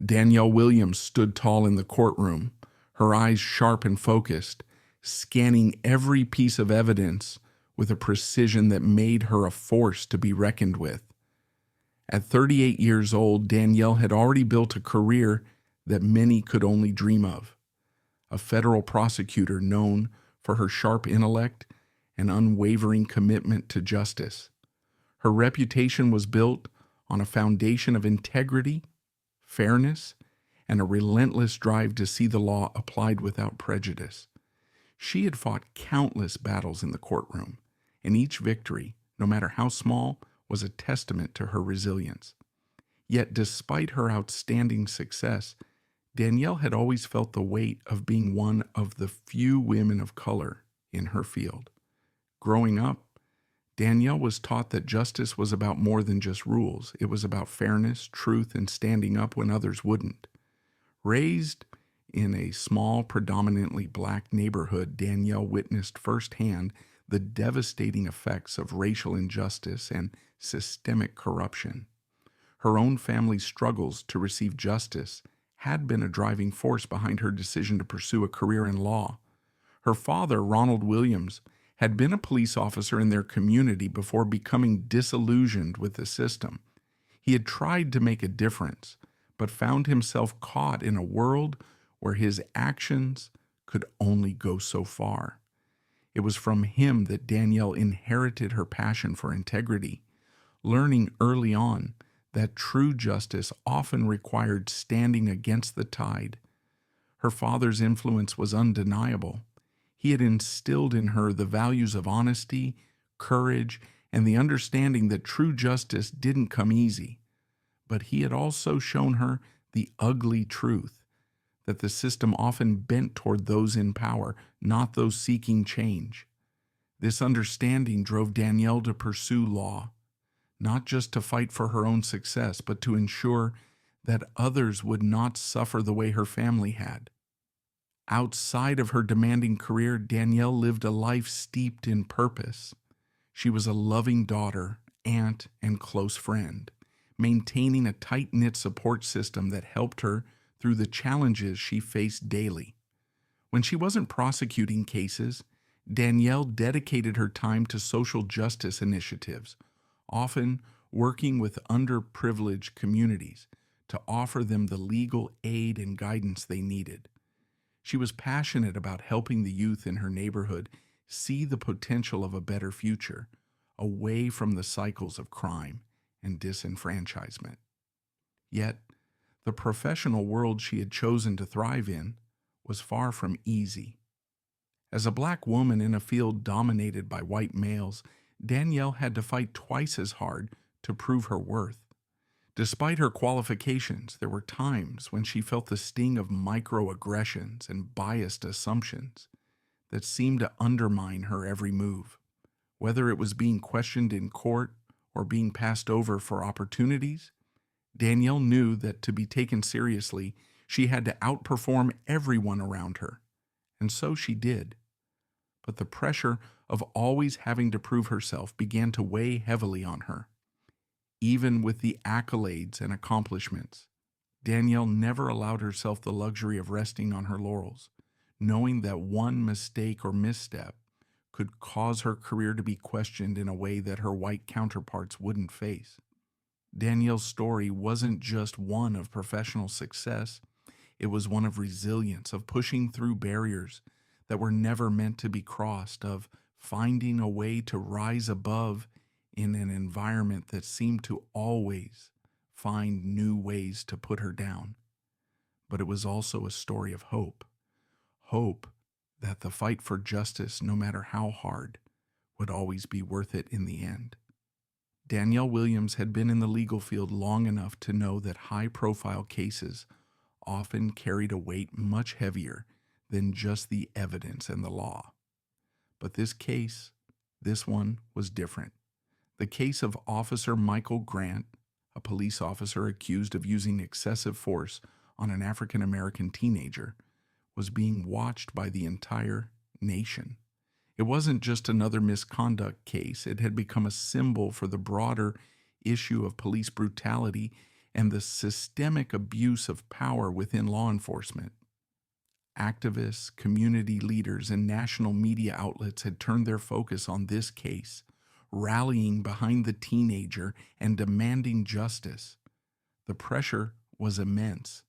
Danielle Williams stood tall in the courtroom, her eyes sharp and focused, scanning every piece of evidence with a precision that made her a force to be reckoned with. At 38 years old, Danielle had already built a career that many could only dream of. A federal prosecutor known for her sharp intellect and unwavering commitment to justice. Her reputation was built on a foundation of integrity, fairness, and a relentless drive to see the law applied without prejudice. She had fought countless battles in the courtroom, and each victory, no matter how small, was a testament to her resilience. Yet despite her outstanding success, Danielle had always felt the weight of being one of the few women of color in her field. Growing up, Danielle was taught that justice was about more than just rules. It was about fairness, truth, and standing up when others wouldn't. Raised in a small, predominantly black neighborhood, Danielle witnessed firsthand the devastating effects of racial injustice and systemic corruption. Her own family's struggles to receive justice had been a driving force behind her decision to pursue a career in law. Her father, Ronald Williams, had been a police officer in their community before becoming disillusioned with the system. He had tried to make a difference, but found himself caught in a world where his actions could only go so far. It was from him that Danielle inherited her passion for integrity, learning early on that true justice often required standing against the tide. Her father's influence was undeniable. He had instilled in her the values of honesty, courage, and the understanding that true justice didn't come easy. But he had also shown her the ugly truth, that the system often bent toward those in power, not those seeking change. This understanding drove Danielle to pursue law, not just to fight for her own success, but to ensure that others would not suffer the way her family had. Outside of her demanding career, Danielle lived a life steeped in purpose. She was a loving daughter, aunt, and close friend, maintaining a tight-knit support system that helped her through the challenges she faced daily. When she wasn't prosecuting cases, Danielle dedicated her time to social justice initiatives, often working with underprivileged communities to offer them the legal aid and guidance they needed. She was passionate about helping the youth in her neighborhood see the potential of a better future, away from the cycles of crime and disenfranchisement. Yet, the professional world she had chosen to thrive in was far from easy. As a black woman in a field dominated by white males, Danielle had to fight twice as hard to prove her worth. Despite her qualifications, there were times when she felt the sting of microaggressions and biased assumptions that seemed to undermine her every move. Whether it was being questioned in court or being passed over for opportunities, Danielle knew that to be taken seriously, she had to outperform everyone around her. And so she did. But the pressure of always having to prove herself began to weigh heavily on her. Even with the accolades and accomplishments, Danielle never allowed herself the luxury of resting on her laurels, knowing that one mistake or misstep could cause her career to be questioned in a way that her white counterparts wouldn't face. Danielle's story wasn't just one of professional success, it was one of resilience, of pushing through barriers that were never meant to be crossed, of finding a way to rise above in an environment that seemed to always find new ways to put her down. But it was also a story of hope. Hope that the fight for justice, no matter how hard, would always be worth it in the end. Danielle Williams had been in the legal field long enough to know that high-profile cases often carried a weight much heavier than just the evidence and the law. But this case, this one, was different. The case of Officer Michael Grant, a police officer accused of using excessive force on an African-American teenager, was being watched by the entire nation. It wasn't just another misconduct case. It had become a symbol for the broader issue of police brutality and the systemic abuse of power within law enforcement. Activists, community leaders, and national media outlets had turned their focus on this case, rallying behind the teenager and demanding justice. The pressure was immense.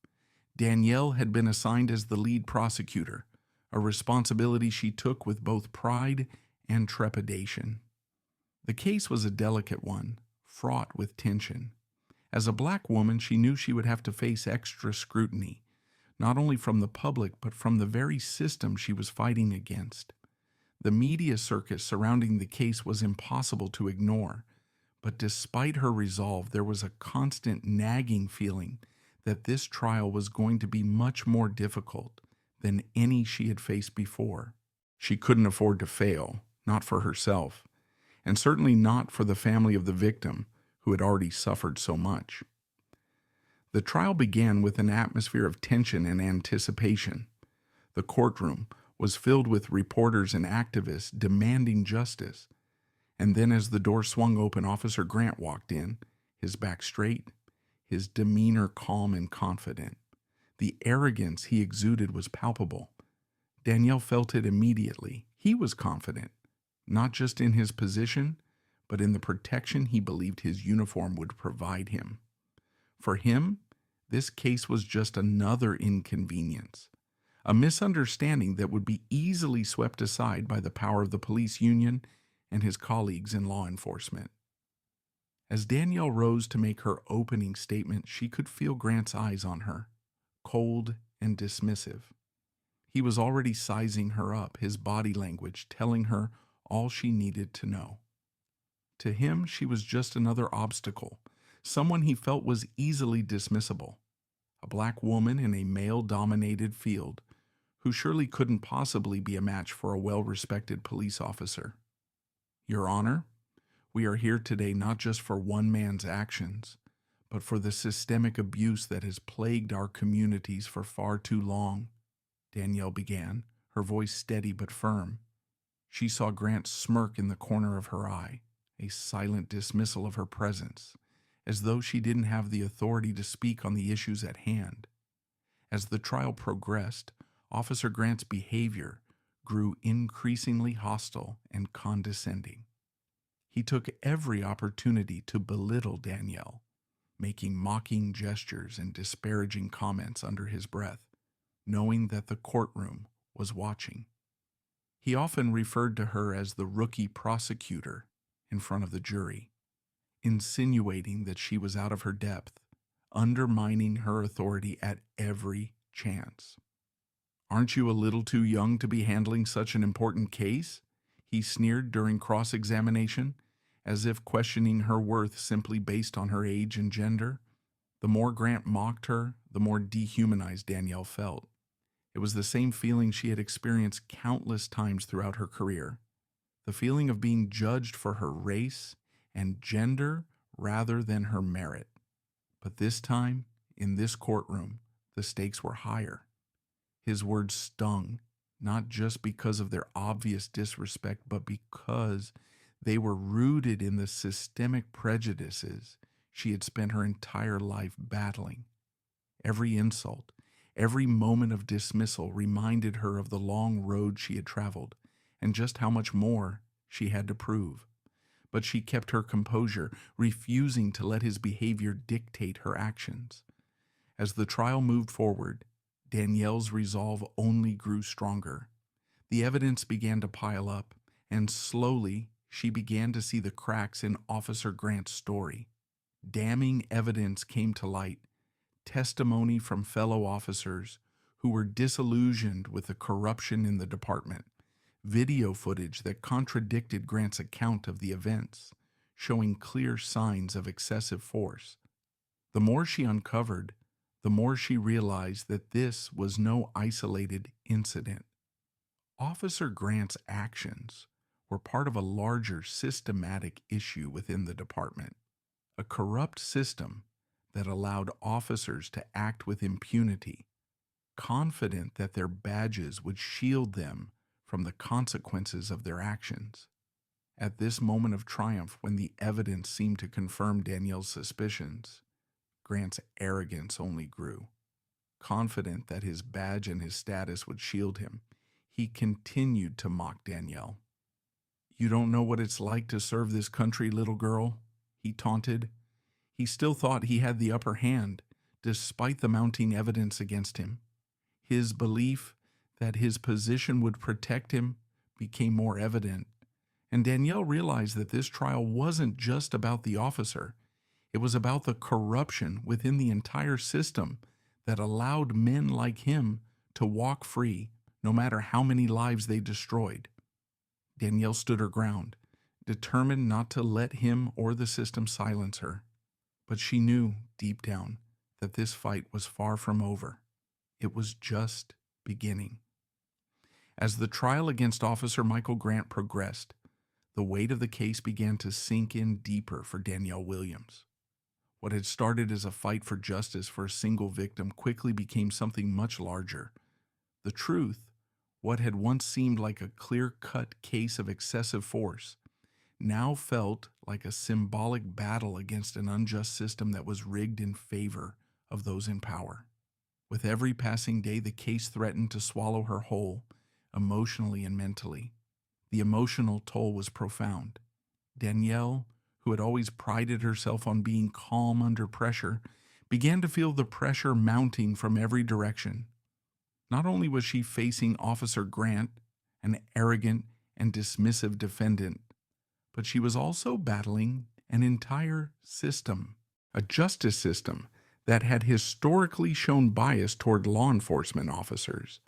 Danielle had been assigned as the lead prosecutor, a responsibility she took with both pride and trepidation. The case was a delicate one, fraught with tension. As a black woman, she knew she would have to face extra scrutiny, not only from the public, but from the very system she was fighting against. The media circus surrounding the case was impossible to ignore, but despite her resolve, there was a constant nagging feeling that this trial was going to be much more difficult than any she had faced before. She couldn't afford to fail, not for herself, and certainly not for the family of the victim, who had already suffered so much. The trial began with an atmosphere of tension and anticipation. The courtroom was filled with reporters and activists demanding justice. And then as the door swung open, Officer Grant walked in, his back straight, his demeanor calm and confident. The arrogance he exuded was palpable. Danielle felt it immediately. He was confident, not just in his position, but in the protection he believed his uniform would provide him. For him, this case was just another inconvenience, a misunderstanding that would be easily swept aside by the power of the police union and his colleagues in law enforcement. As Danielle rose to make her opening statement, she could feel Grant's eyes on her, cold and dismissive. He was already sizing her up, his body language telling her all she needed to know. To him, she was just another obstacle, someone he felt was easily dismissible, a black woman in a male-dominated field who surely couldn't possibly be a match for a well-respected police officer. Your Honor, we are here today not just for one man's actions, but for the systemic abuse that has plagued our communities for far too long, Danielle began, her voice steady but firm. She saw Grant smirk in the corner of her eye, a silent dismissal of her presence, as though she didn't have the authority to speak on the issues at hand. As the trial progressed, Officer Grant's behavior grew increasingly hostile and condescending. He took every opportunity to belittle Danielle, making mocking gestures and disparaging comments under his breath, knowing that the courtroom was watching. He often referred to her as the rookie prosecutor in front of the jury, insinuating that she was out of her depth, undermining her authority at every chance. "Aren't you a little too young to be handling such an important case?" he sneered during cross-examination, as if questioning her worth simply based on her age and gender. The more Grant mocked her, the more dehumanized Danielle felt. It was the same feeling she had experienced countless times throughout her career, the feeling of being judged for her race and gender rather than her merit. But this time, in this courtroom, the stakes were higher. His words stung, not just because of their obvious disrespect, but because they were rooted in the systemic prejudices she had spent her entire life battling. Every insult, every moment of dismissal reminded her of the long road she had traveled and just how much more she had to prove. But she kept her composure, refusing to let his behavior dictate her actions. As the trial moved forward, Danielle's resolve only grew stronger. The evidence began to pile up, and slowly she began to see the cracks in Officer Grant's story. Damning evidence came to light, testimony from fellow officers who were disillusioned with the corruption in the department, video footage that contradicted Grant's account of the events, showing clear signs of excessive force. The more she uncovered, the more she realized that this was no isolated incident. Officer Grant's actions were part of a larger systematic issue within the department, a corrupt system that allowed officers to act with impunity, confident that their badges would shield them from the consequences of their actions. At this moment of triumph, when the evidence seemed to confirm Danielle's suspicions, Grant's arrogance only grew. Confident that his badge and his status would shield him, he continued to mock Danielle. "You don't know what it's like to serve this country, little girl," he taunted. He still thought he had the upper hand, despite the mounting evidence against him. His belief that his position would protect him became more evident, and Danielle realized that this trial wasn't just about the officer. It was about the corruption within the entire system that allowed men like him to walk free, no matter how many lives they destroyed. Danielle stood her ground, determined not to let him or the system silence her. But she knew, deep down, that this fight was far from over. It was just beginning. As the trial against Officer Michael Grant progressed, the weight of the case began to sink in deeper for Danielle Williams. What had started as a fight for justice for a single victim quickly became something much larger. The truth, what had once seemed like a clear-cut case of excessive force, now felt like a symbolic battle against an unjust system that was rigged in favor of those in power. With every passing day, the case threatened to swallow her whole, emotionally and mentally. The emotional toll was profound. Danielle, who had always prided herself on being calm under pressure, began to feel the pressure mounting from every direction. Not only was she facing Officer Grant, an arrogant and dismissive defendant, but she was also battling an entire system, a justice system that had historically shown bias toward law enforcement officers.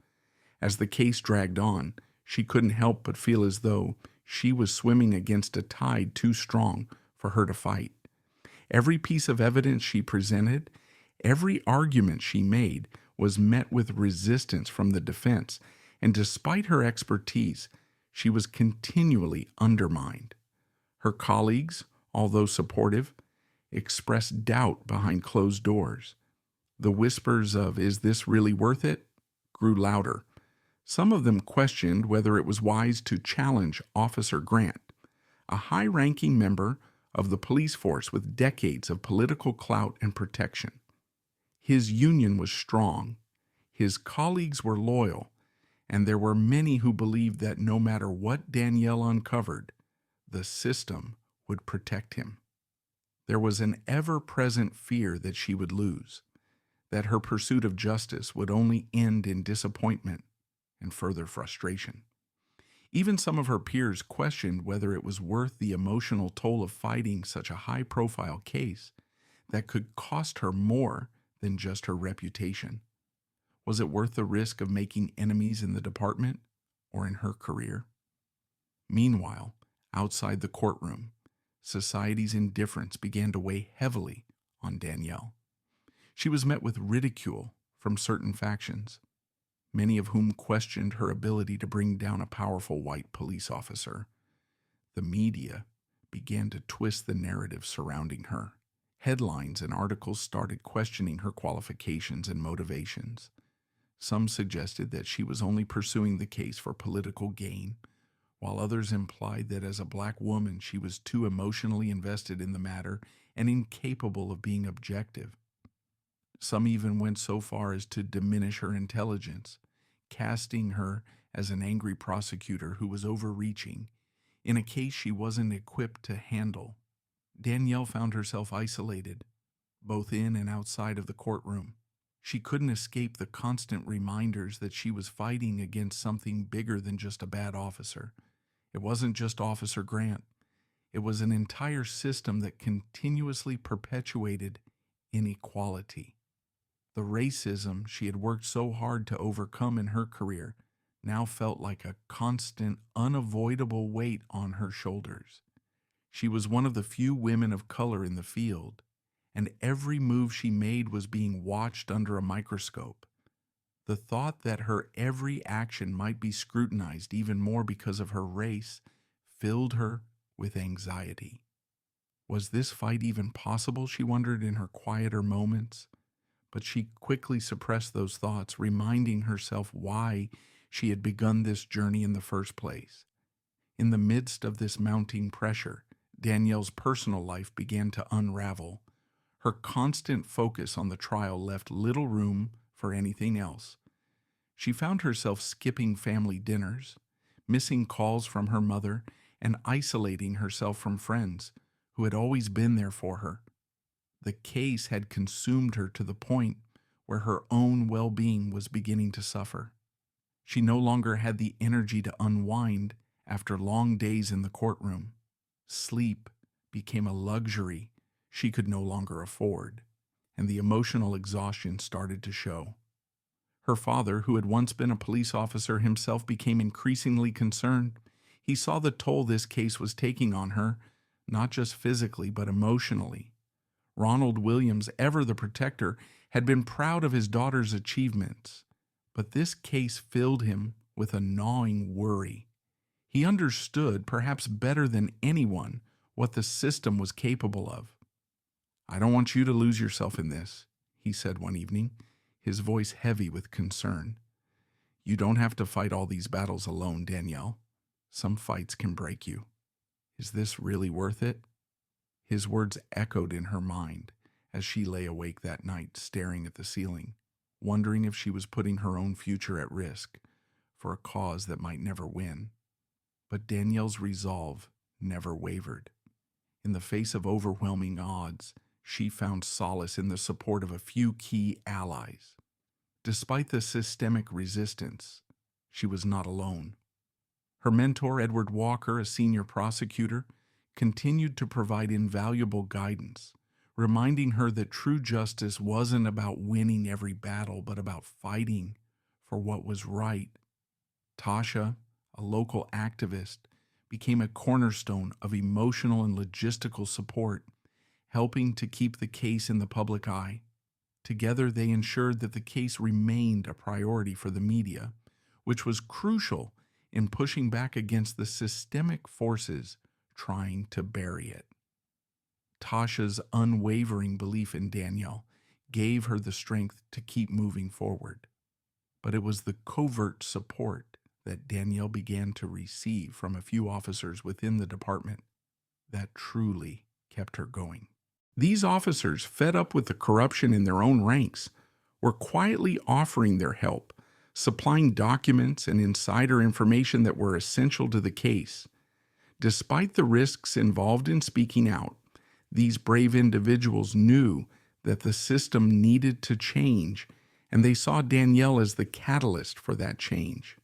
As the case dragged on, she couldn't help but feel as though she was swimming against a tide too strong for her to fight. Every piece of evidence she presented, every argument she made, was met with resistance from the defense, and despite her expertise, she was continually undermined. Her colleagues, although supportive, expressed doubt behind closed doors. The whispers of, "Is this really worth it?" grew louder. Some of them questioned whether it was wise to challenge Officer Grant, a high-ranking member of the police force with decades of political clout and protection. His union was strong, his colleagues were loyal, and there were many who believed that no matter what Danielle uncovered, the system would protect him. There was an ever-present fear that she would lose, that her pursuit of justice would only end in disappointment and further frustration. Even some of her peers questioned whether it was worth the emotional toll of fighting such a high-profile case that could cost her more than just her reputation. Was it worth the risk of making enemies in the department or in her career? Meanwhile, outside the courtroom, society's indifference began to weigh heavily on Danielle. She was met with ridicule from certain factions, many of whom questioned her ability to bring down a powerful white police officer. The media began to twist the narrative surrounding her. Headlines and articles started questioning her qualifications and motivations. Some suggested that she was only pursuing the case for political gain, while others implied that as a black woman she was too emotionally invested in the matter and incapable of being objective. Some even went so far as to diminish her intelligence, casting her as an angry prosecutor who was overreaching in a case she wasn't equipped to handle. Danielle found herself isolated, both in and outside of the courtroom. She couldn't escape the constant reminders that she was fighting against something bigger than just a bad officer. It wasn't just Officer Grant. It was an entire system that continuously perpetuated inequality. The racism she had worked so hard to overcome in her career now felt like a constant, unavoidable weight on her shoulders. She was one of the few women of color in the field, and every move she made was being watched under a microscope. The thought that her every action might be scrutinized even more because of her race filled her with anxiety. Was this fight even possible, she wondered in her quieter moments? But she quickly suppressed those thoughts, reminding herself why she had begun this journey in the first place. In the midst of this mounting pressure, Danielle's personal life began to unravel. Her constant focus on the trial left little room for anything else. She found herself skipping family dinners, missing calls from her mother, and isolating herself from friends who had always been there for her. The case had consumed her to the point where her own well-being was beginning to suffer. She no longer had the energy to unwind after long days in the courtroom. Sleep became a luxury she could no longer afford, and the emotional exhaustion started to show. Her father, who had once been a police officer himself, became increasingly concerned. He saw the toll this case was taking on her, not just physically but emotionally. Ronald Williams, ever the protector, had been proud of his daughter's achievements, but this case filled him with a gnawing worry. He understood, perhaps better than anyone, what the system was capable of. "I don't want you to lose yourself in this," he said one evening, his voice heavy with concern. "You don't have to fight all these battles alone, Danielle. Some fights can break you. Is this really worth it?" His words echoed in her mind as she lay awake that night, staring at the ceiling, wondering if she was putting her own future at risk for a cause that might never win. But Danielle's resolve never wavered. In the face of overwhelming odds, she found solace in the support of a few key allies. Despite the systemic resistance, she was not alone. Her mentor, Edward Walker, a senior prosecutor, continued to provide invaluable guidance, reminding her that true justice wasn't about winning every battle, but about fighting for what was right. Tasha, a local activist, became a cornerstone of emotional and logistical support, helping to keep the case in the public eye. Together, they ensured that the case remained a priority for the media, which was crucial in pushing back against the systemic forces trying to bury it. Tasha's unwavering belief in Danielle gave her the strength to keep moving forward. But it was the covert support that Danielle began to receive from a few officers within the department that truly kept her going. These officers, fed up with the corruption in their own ranks, were quietly offering their help, supplying documents and insider information that were essential to the case. Despite the risks involved in speaking out, these brave individuals knew that the system needed to change, and they saw Danielle as the catalyst for that change.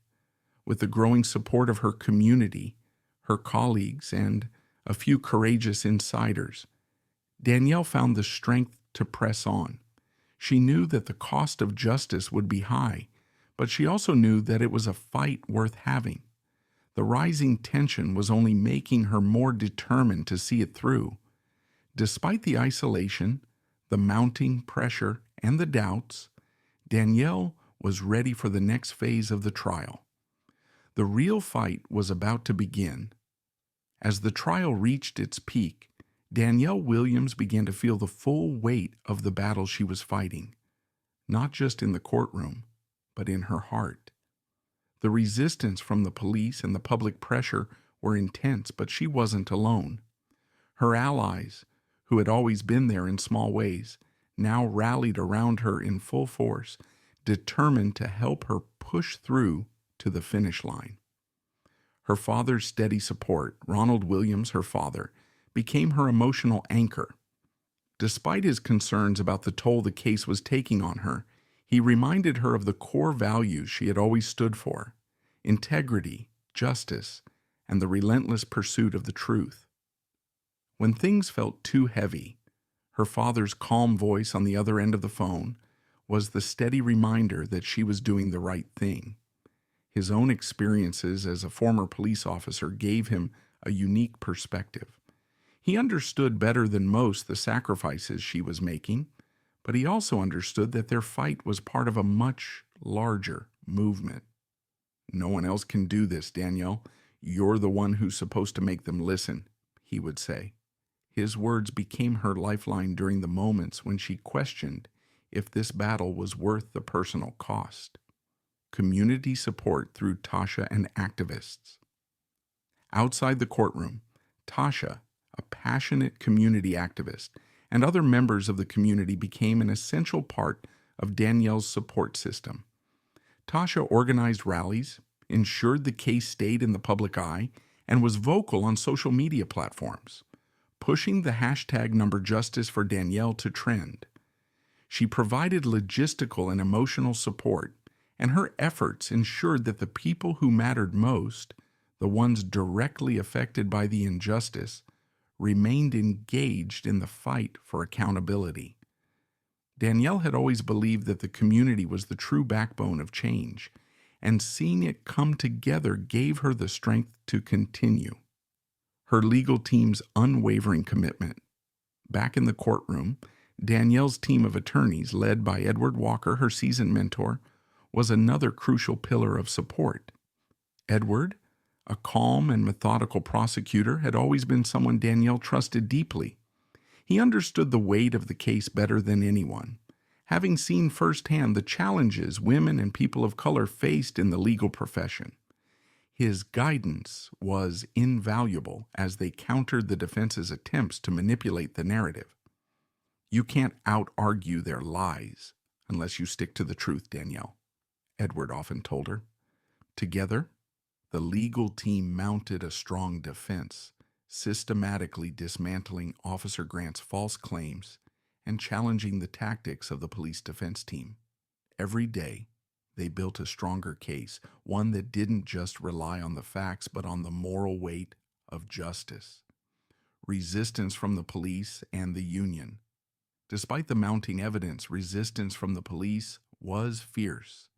With the growing support of her community, her colleagues, and a few courageous insiders, Danielle found the strength to press on. She knew that the cost of justice would be high, but she also knew that it was a fight worth having. The rising tension was only making her more determined to see it through. Despite the isolation, the mounting pressure, and the doubts, Danielle was ready for the next phase of the trial. The real fight was about to begin. As the trial reached its peak, Danielle Williams began to feel the full weight of the battle she was fighting, not just in the courtroom, but in her heart. The resistance from the police and the public pressure were intense, but she wasn't alone. Her allies, who had always been there in small ways, now rallied around her in full force, determined to help her push through to the finish line. Her father's steady support, Ronald Williams, her father, became her emotional anchor. Despite his concerns about the toll the case was taking on her, he reminded her of the core values she had always stood for: integrity, justice, and the relentless pursuit of the truth. When things felt too heavy, her father's calm voice on the other end of the phone was the steady reminder that she was doing the right thing. His own experiences as a former police officer gave him a unique perspective. He understood better than most the sacrifices she was making, but he also understood that their fight was part of a much larger movement. "No one else can do this, Danielle. You're the one who's supposed to make them listen," he would say. His words became her lifeline during the moments when she questioned if this battle was worth the personal cost. Community support through Tasha and activists. Outside the courtroom, Tasha, a passionate community activist, and other members of the community became an essential part of Danielle's support system. Tasha organized rallies, ensured the case stayed in the public eye, and was vocal on social media platforms, pushing the hashtag #Justice for Danielle to trend. She provided logistical and emotional support, and her efforts ensured that the people who mattered most, the ones directly affected by the injustice, remained engaged in the fight for accountability. Danielle had always believed that the community was the true backbone of change, and seeing it come together gave her the strength to continue. Her legal team's unwavering commitment. Back in the courtroom, Danielle's team of attorneys, led by Edward Walker, her seasoned mentor, was another crucial pillar of support. Edward, a calm and methodical prosecutor, had always been someone Danielle trusted deeply. He understood the weight of the case better than anyone, having seen firsthand the challenges women and people of color faced in the legal profession. His guidance was invaluable as they countered the defense's attempts to manipulate the narrative. "You can't out-argue their lies unless you stick to the truth, Danielle," Edward often told her. Together, the legal team mounted a strong defense, systematically dismantling Officer Grant's false claims and challenging the tactics of the police defense team. Every day, they built a stronger case, one that didn't just rely on the facts but on the moral weight of justice. Resistance from the police and the union. Despite the mounting evidence, resistance from the police was fierce.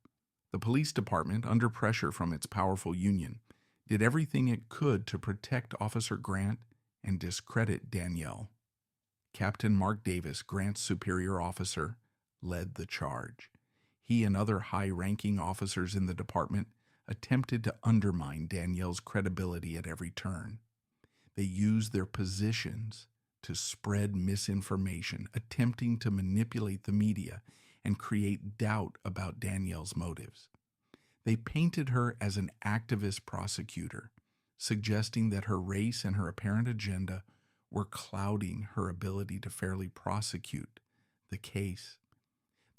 The police department, under pressure from its powerful union, did everything it could to protect Officer Grant and discredit Danielle. Captain Mark Davis, Grant's superior officer, led the charge. He and other high-ranking officers in the department attempted to undermine Danielle's credibility at every turn. They used their positions to spread misinformation, attempting to manipulate the media and create doubt about Danielle's motives. They painted her as an activist prosecutor, suggesting that her race and her apparent agenda were clouding her ability to fairly prosecute the case.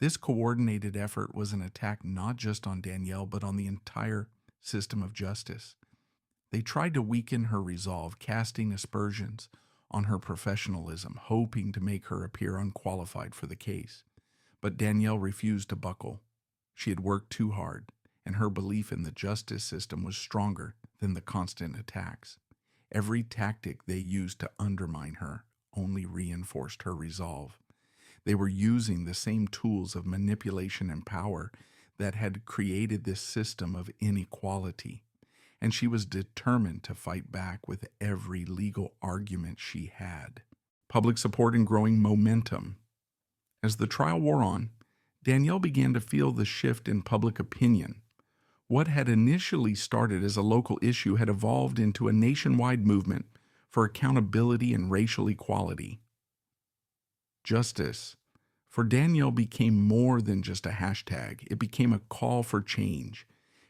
This coordinated effort was an attack not just on Danielle, but on the entire system of justice. They tried to weaken her resolve, casting aspersions on her professionalism, hoping to make her appear unqualified for the case. But Danielle refused to buckle. She had worked too hard, and her belief in the justice system was stronger than the constant attacks. Every tactic they used to undermine her only reinforced her resolve. They were using the same tools of manipulation and power that had created this system of inequality, and she was determined to fight back with every legal argument she had. Public support and growing momentum. As the trial wore on, Danielle began to feel the shift in public opinion. What had initially started as a local issue had evolved into a nationwide movement for accountability and racial equality. Justice for Danielle became more than just a hashtag. It became a call for change.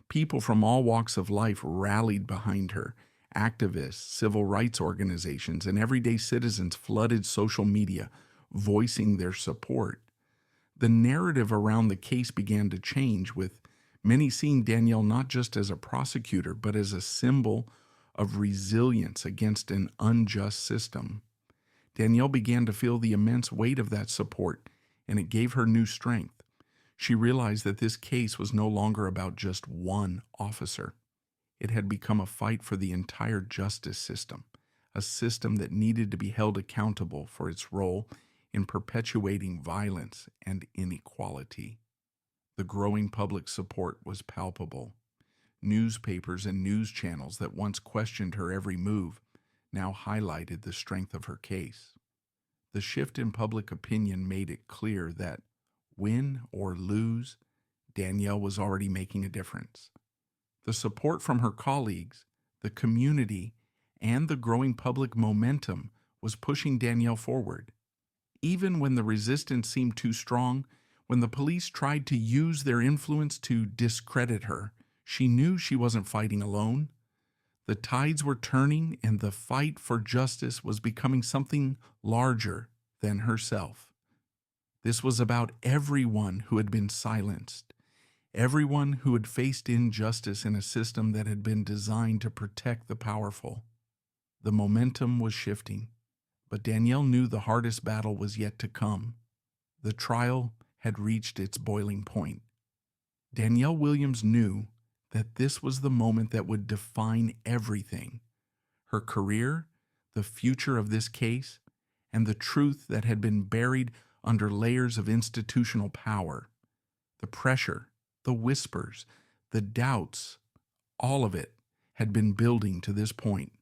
People from all walks of life rallied behind her. Activists, civil rights organizations, and everyday citizens flooded social media, voicing their support. The narrative around the case began to change, with many seeing Danielle not just as a prosecutor, but as a symbol of resilience against an unjust system. Danielle began to feel the immense weight of that support, and it gave her new strength. She realized that this case was no longer about just one officer. It had become a fight for the entire justice system, a system that needed to be held accountable for its role in perpetuating violence and inequality. The growing public support was palpable. Newspapers and news channels that once questioned her every move now highlighted the strength of her case. The shift in public opinion made it clear that, win or lose, Danielle was already making a difference. The support from her colleagues, the community, and the growing public momentum was pushing Danielle forward. Even when the resistance seemed too strong, when the police tried to use their influence to discredit her, she knew she wasn't fighting alone. The tides were turning, and the fight for justice was becoming something larger than herself. This was about everyone who had been silenced, everyone who had faced injustice in a system that had been designed to protect the powerful. The momentum was shifting, but Danielle knew the hardest battle was yet to come. The trial had reached its boiling point. Danielle Williams knew that this was the moment that would define everything: her career, the future of this case, and the truth that had been buried under layers of institutional power. The pressure, the whispers, the doubts, all of it had been building to this point.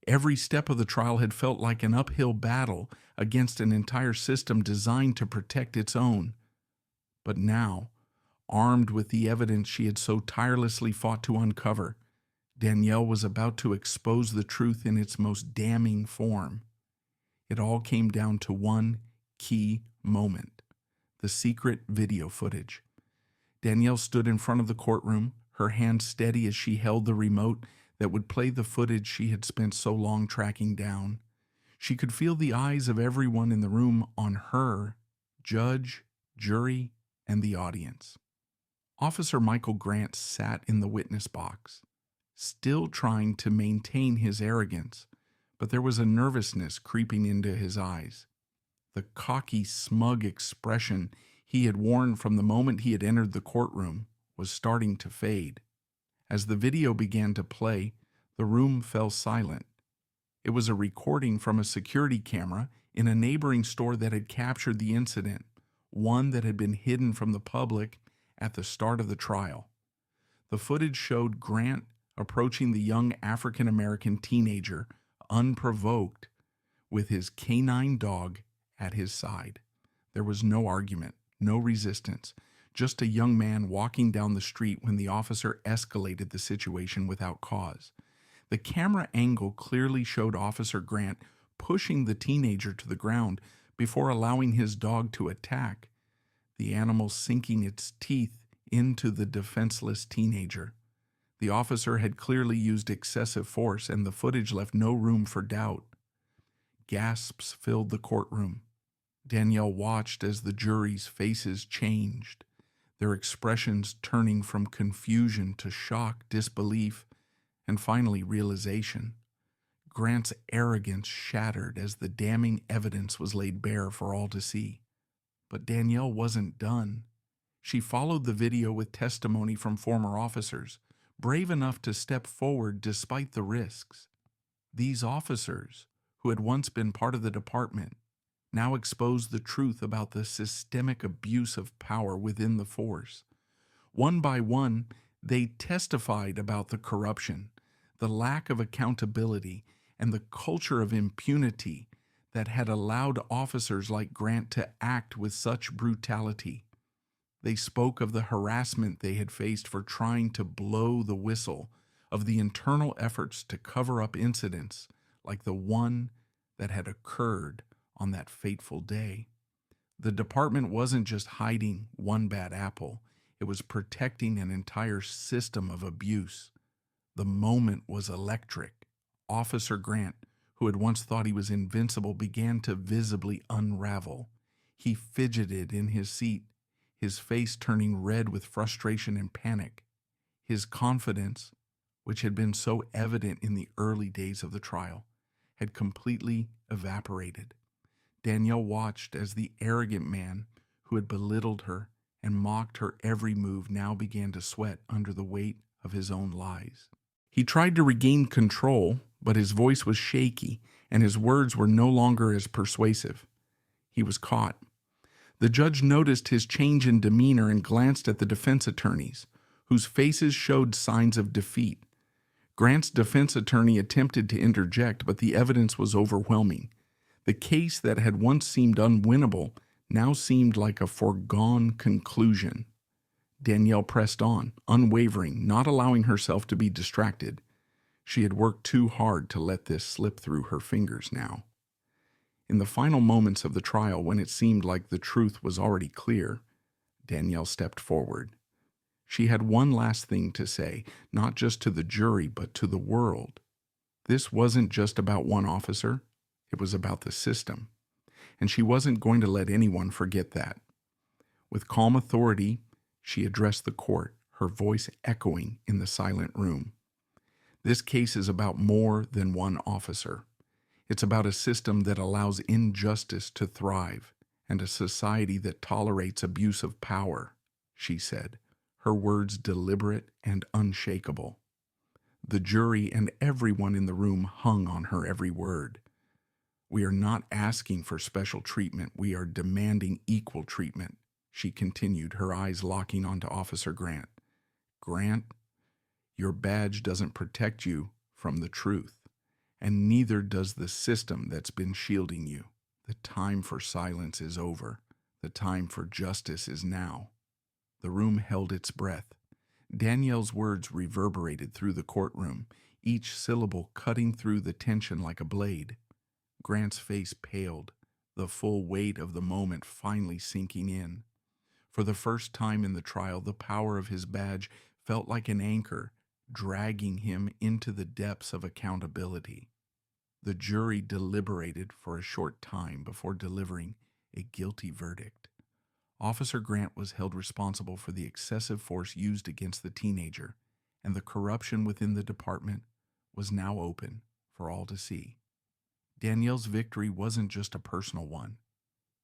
Every step of the trial had felt like an uphill battle against an entire system designed to protect its own. But now, armed with the evidence she had so tirelessly fought to uncover, Danielle was about to expose the truth in its most damning form. It all came down to one key moment: the secret video footage. Danielle stood in front of the courtroom, her hand steady as she held the remote that would play the footage she had spent so long tracking down. She could feel the eyes of everyone in the room on her: judge, jury, and the audience. Officer Michael Grant sat in the witness box, still trying to maintain his arrogance, but there was a nervousness creeping into his eyes. The cocky, smug expression he had worn from the moment he had entered the courtroom was starting to fade. As the video began to play, the room fell silent. It was a recording from a security camera in a neighboring store that had captured the incident, one that had been hidden from the public at the start of the trial. The footage showed Grant approaching the young African-American teenager unprovoked, with his canine dog at his side. There was no argument, no resistance, just a young man walking down the street when the officer escalated the situation without cause. The camera angle clearly showed Officer Grant pushing the teenager to the ground before allowing his dog to attack, the animal sinking its teeth into the defenseless teenager. The officer had clearly used excessive force, and the footage left no room for doubt. Gasps filled the courtroom. Danielle watched as the jury's faces changed, their expressions turning from confusion to shock, disbelief, and finally realization. Grant's arrogance shattered as the damning evidence was laid bare for all to see. But Danielle wasn't done. She followed the video with testimony from former officers, brave enough to step forward despite the risks. These officers, who had once been part of the department, now exposed the truth about the systemic abuse of power within the force. One by one, they testified about the corruption, the lack of accountability, and the culture of impunity that had allowed officers like Grant to act with such brutality. They spoke of the harassment they had faced for trying to blow the whistle, of the internal efforts to cover up incidents like the one that had occurred on that fateful day. The department wasn't just hiding one bad apple, it was protecting an entire system of abuse. The moment was electric. Officer Grant, who had once thought he was invincible, began to visibly unravel. He fidgeted in his seat, his face turning red with frustration and panic. His confidence, which had been so evident in the early days of the trial, had completely evaporated. Danielle watched as the arrogant man who had belittled her and mocked her every move now began to sweat under the weight of his own lies. He tried to regain control, but his voice was shaky and his words were no longer as persuasive. He was caught. The judge noticed his change in demeanor and glanced at the defense attorneys, whose faces showed signs of defeat. Grant's defense attorney attempted to interject, but the evidence was overwhelming. The case that had once seemed unwinnable now seemed like a foregone conclusion. Danielle pressed on, unwavering, not allowing herself to be distracted. She had worked too hard to let this slip through her fingers now. In the final moments of the trial, when it seemed like the truth was already clear, Danielle stepped forward. She had one last thing to say, not just to the jury, but to the world. This wasn't just about one officer. It was about the system. and she wasn't going to let anyone forget that. With calm authority, she addressed the court, her voice echoing in the silent room. This case is about more than one officer. It's about a system that allows injustice to thrive and a society that tolerates abuse of power, she said, her words deliberate and unshakable. The jury and everyone in the room hung on her every word. We are not asking for special treatment. We are demanding equal treatment, she continued, her eyes locking onto Officer Grant. Grant, your badge doesn't protect you from the truth, and neither does the system that's been shielding you. The time for silence is over. The time for justice is now. The room held its breath. Danielle's words reverberated through the courtroom, each syllable cutting through the tension like a blade. Grant's face paled, the full weight of the moment finally sinking in. For the first time in the trial, the power of his badge felt like an anchor, dragging him into the depths of accountability. The jury deliberated for a short time before delivering a guilty verdict. Officer Grant was held responsible for the excessive force used against the teenager, and the corruption within the department was now open for all to see. Danielle's victory wasn't just a personal one.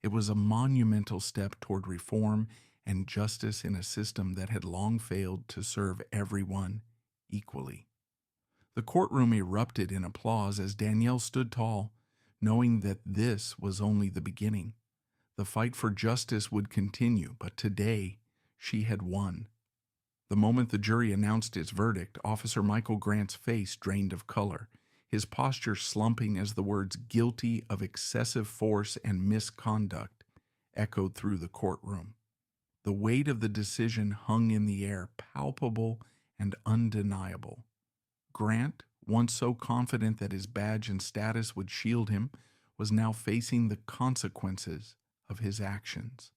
It was a monumental step toward reform and justice in a system that had long failed to serve everyone equally. The courtroom erupted in applause as Danielle stood tall, knowing that this was only the beginning. The fight for justice would continue, but today she had won. The moment the jury announced its verdict, Officer Michael Grant's face drained of color, his posture slumping as the words "guilty of excessive force and misconduct" echoed through the courtroom. The weight of the decision hung in the air, palpable and undeniable. Grant, once so confident that his badge and status would shield him, was now facing the consequences of his actions.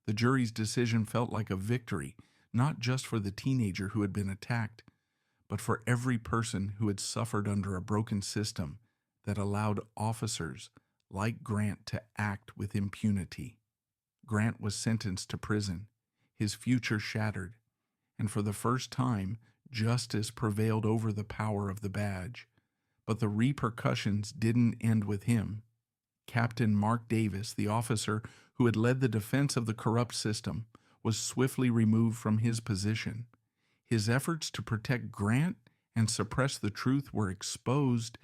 The jury's decision felt like a victory, not just for the teenager who had been attacked, but for every person who had suffered under a broken system that allowed officers like Grant to act with impunity. Grant was sentenced to prison, his future shattered, and for the first time, justice prevailed over the power of the badge. But the repercussions didn't end with him. Captain Mark Davis, the officer who had led the defense of the corrupt system, was swiftly removed from his position. His efforts to protect Grant and suppress the truth were exposed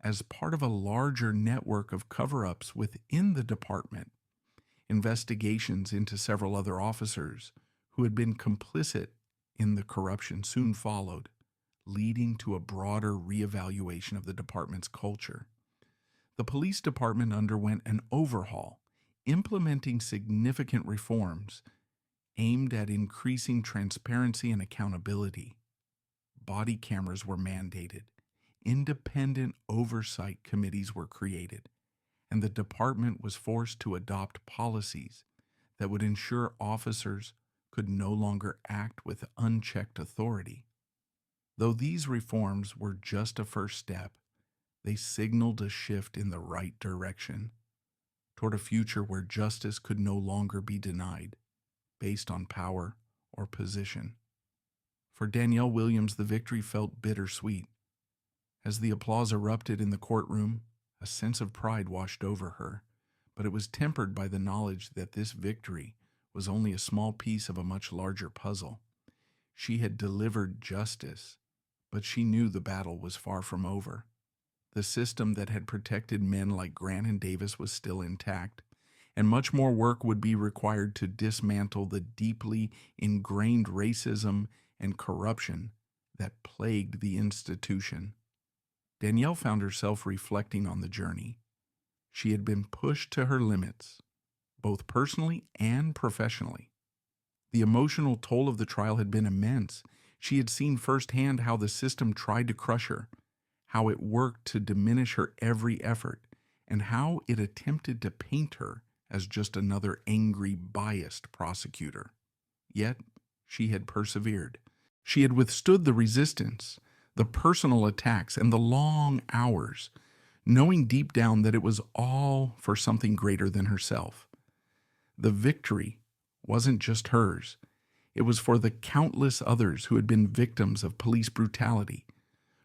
as part of a larger network of cover-ups within the department. Investigations into several other officers who had been complicit in the corruption soon followed, leading to a broader reevaluation of the department's culture. The police department underwent an overhaul, implementing significant reforms aimed at increasing transparency and accountability. Body cameras were mandated, independent oversight committees were created, and the department was forced to adopt policies that would ensure officers could no longer act with unchecked authority. Though these reforms were just a first step, they signaled a shift in the right direction, toward a future where justice could no longer be denied based on power or position. For Danielle Williams, the victory felt bittersweet. As the applause erupted in the courtroom, a sense of pride washed over her, but it was tempered by the knowledge that this victory was only a small piece of a much larger puzzle. She had delivered justice, but she knew the battle was far from over. The system that had protected men like Grant and Davis was still intact, and much more work would be required to dismantle the deeply ingrained racism and corruption that plagued the institution. Danielle found herself reflecting on the journey. She had been pushed to her limits, both personally and professionally. The emotional toll of the trial had been immense. She had seen firsthand how the system tried to crush her, how it worked to diminish her every effort, and how it attempted to paint her as just another angry, biased prosecutor. Yet, she had persevered. She had withstood the resistance, the personal attacks, and the long hours, knowing deep down that it was all for something greater than herself. The victory wasn't just hers. It was for the countless others who had been victims of police brutality,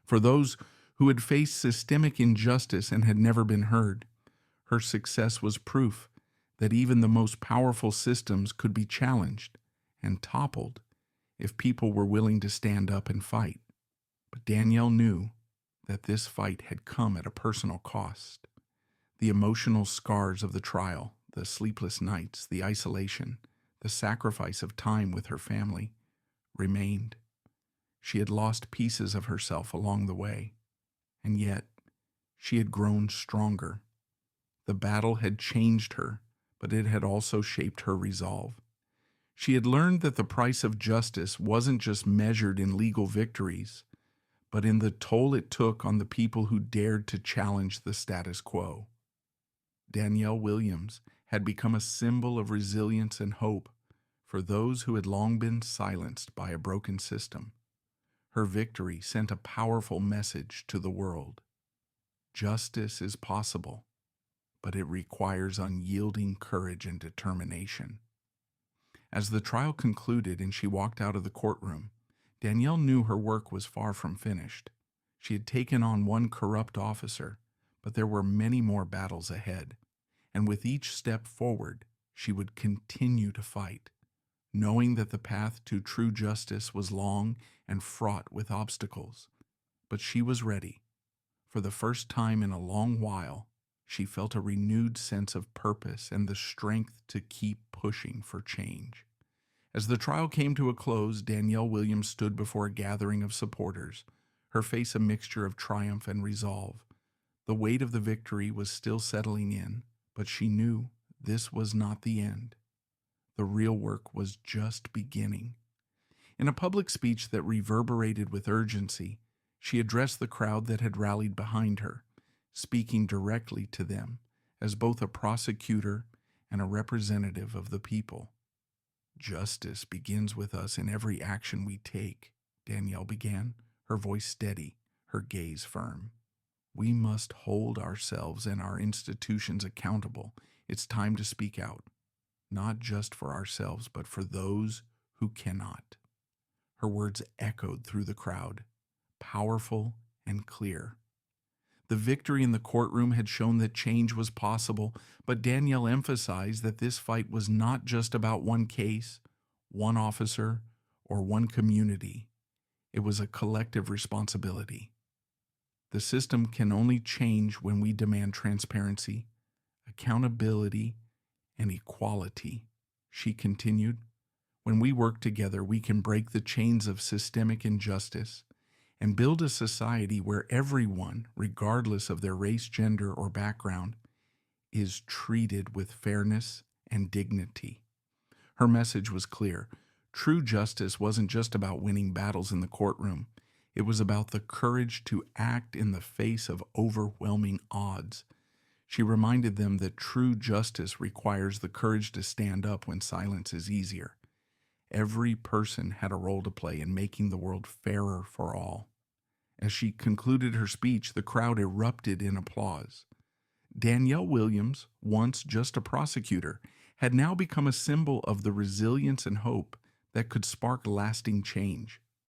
for those who had faced systemic injustice and had never been heard. Her success was proof that even the most powerful systems could be challenged and toppled if people were willing to stand up and fight. But Danielle knew that this fight had come at a personal cost. The emotional scars of the trial, the sleepless nights, the isolation, the sacrifice of time with her family remained. She had lost pieces of herself along the way, and yet she had grown stronger. The battle had changed her, but it had also shaped her resolve. She had learned that the price of justice wasn't just measured in legal victories, but in the toll it took on the people who dared to challenge the status quo. Danielle Williams had become a symbol of resilience and hope for those who had long been silenced by a broken system. Her victory sent a powerful message to the world. Justice is possible, but it requires unyielding courage and determination. As the trial concluded and she walked out of the courtroom, Danielle knew her work was far from finished. She had taken on one corrupt officer, but there were many more battles ahead, and with each step forward, she would continue to fight, knowing that the path to true justice was long and fraught with obstacles. But she was ready. For the first time in a long while, she felt a renewed sense of purpose and the strength to keep pushing for change. As the trial came to a close, Danielle Williams stood before a gathering of supporters, her face a mixture of triumph and resolve. The weight of the victory was still settling in, but she knew this was not the end. The real work was just beginning. In a public speech that reverberated with urgency, she addressed the crowd that had rallied behind her, speaking directly to them as both a prosecutor and a representative of the people. "Justice begins with us in every action we take," Danielle began, her voice steady, her gaze firm. "We must hold ourselves and our institutions accountable. It's time to speak out, not just for ourselves, but for those who cannot." Her words echoed through the crowd, powerful and clear. The victory in the courtroom had shown that change was possible, but Danielle emphasized that this fight was not just about one case, one officer, or one community. It was a collective responsibility. The system can only change when we demand transparency, accountability, and equality, she continued. When we work together, we can break the chains of systemic injustice and build a society where everyone, regardless of their race, gender, or background, is treated with fairness and dignity. Her message was clear. True justice wasn't just about winning battles in the courtroom. It was about the courage to act in the face of overwhelming odds. She reminded them that true justice requires the courage to stand up when silence is easier. Every person had a role to play in making the world fairer for all. As she concluded her speech, the crowd erupted in applause. Danielle Williams, once just a prosecutor, had now become a symbol of the resilience and hope that could spark lasting change.